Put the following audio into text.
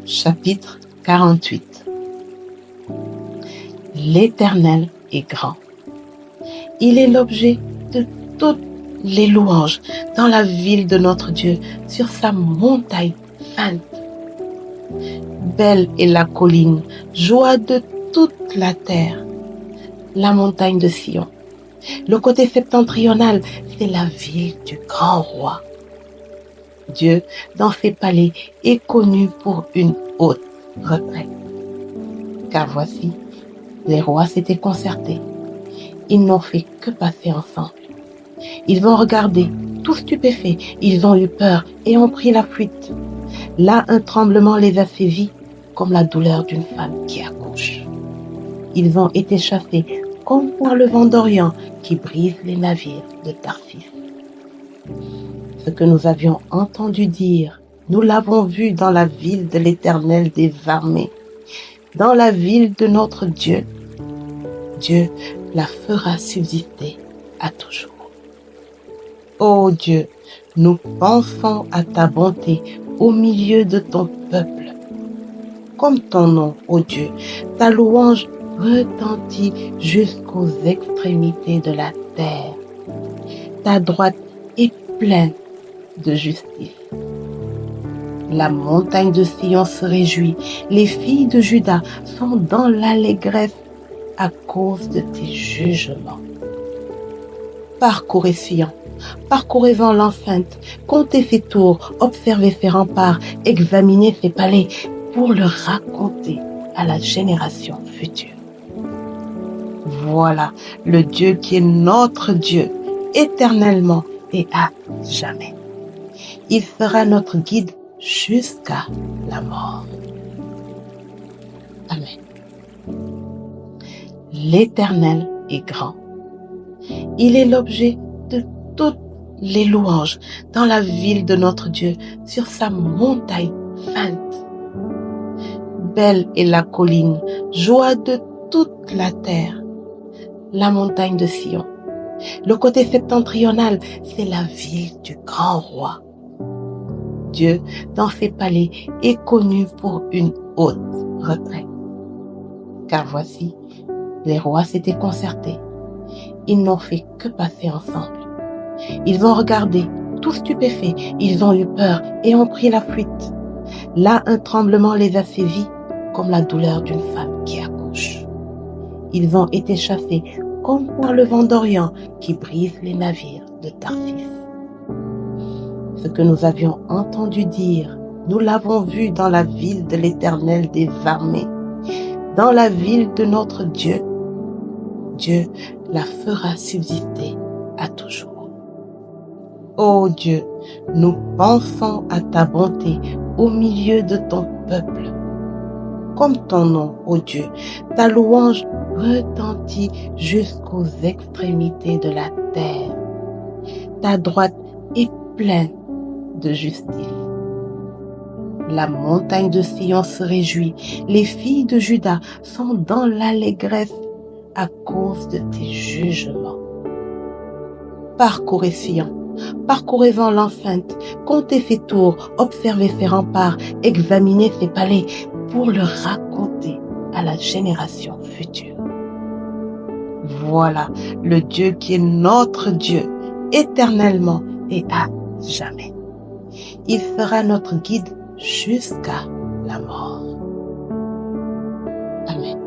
Chapitre 48. L'Éternel est grand. Il est l'objet de toutes les louanges dans la ville de notre Dieu, sur sa montagne sainte. Belle est la colline, joie de toute la terre, la montagne de Sion. Le côté septentrional, c'est la ville du grand roi. Dieu, dans ses palais, est connu pour une haute retraite. Car voici, les rois s'étaient concertés. Ils n'ont fait que passer ensemble. Ils ont regardé, tout stupéfaits. Ils ont eu peur et ont pris la fuite. Là, un tremblement les a saisis, comme la douleur d'une femme qui accouche. Ils ont été chassés comme par le vent d'Orient qui brise les navires de Tarsis. Ce que nous avions entendu dire, nous l'avons vu dans la ville de l'Éternel des armées, dans la ville de notre Dieu. Dieu la fera subsister à toujours. Ô Dieu, nous pensons à ta bonté au milieu de ton peuple. Comme ton nom, ô Dieu, ta louange retentit jusqu'aux extrémités de la terre. Ta droite est pleine de justice. La montagne de Sion se réjouit, les filles de Juda sont dans l'allégresse à cause de tes jugements. Parcourez Sion, parcourez-en l'enceinte, comptez ses tours, observez ses remparts, examinez ses palais pour le raconter à la génération future. Voilà le Dieu qui est notre Dieu, éternellement et à jamais. Il sera notre guide jusqu'à la mort. Amen. L'Éternel est grand. Il est l'objet de toutes les louanges dans la ville de notre Dieu, sur sa montagne sainte. Belle est la colline, joie de toute la terre, la montagne de Sion. Le côté septentrional, c'est la ville du grand roi. Dieu, dans ses palais, est connu pour une haute retraite. Car voici, les rois s'étaient concertés. Ils n'ont fait que passer ensemble. Ils ont regardé, tout stupéfaits. Ils ont eu peur et ont pris la fuite. Là, un tremblement les a saisis, comme la douleur d'une femme qui accouche. Ils ont été chassés comme par le vent d'Orient qui brise les navires de Tarsis. Ce que nous avions entendu dire, nous l'avons vu dans la ville de l'Éternel des armées, dans la ville de notre Dieu. Dieu la fera subsister à toujours. Ô Dieu, nous pensons à ta bonté au milieu de ton peuple. Comme ton nom, ô Dieu, ta louange retentit jusqu'aux extrémités de la terre. Ta droite est pleine de justice. La montagne de Sion se réjouit, les filles de Juda sont dans l'allégresse à cause de tes jugements. Parcourez Sion, parcourez-en l'enceinte, comptez ses tours, observez ses remparts, examinez ses palais pour le raconter à la génération future. Voilà le Dieu qui est notre Dieu, éternellement et à jamais. Il sera notre guide jusqu'à la mort. Amen.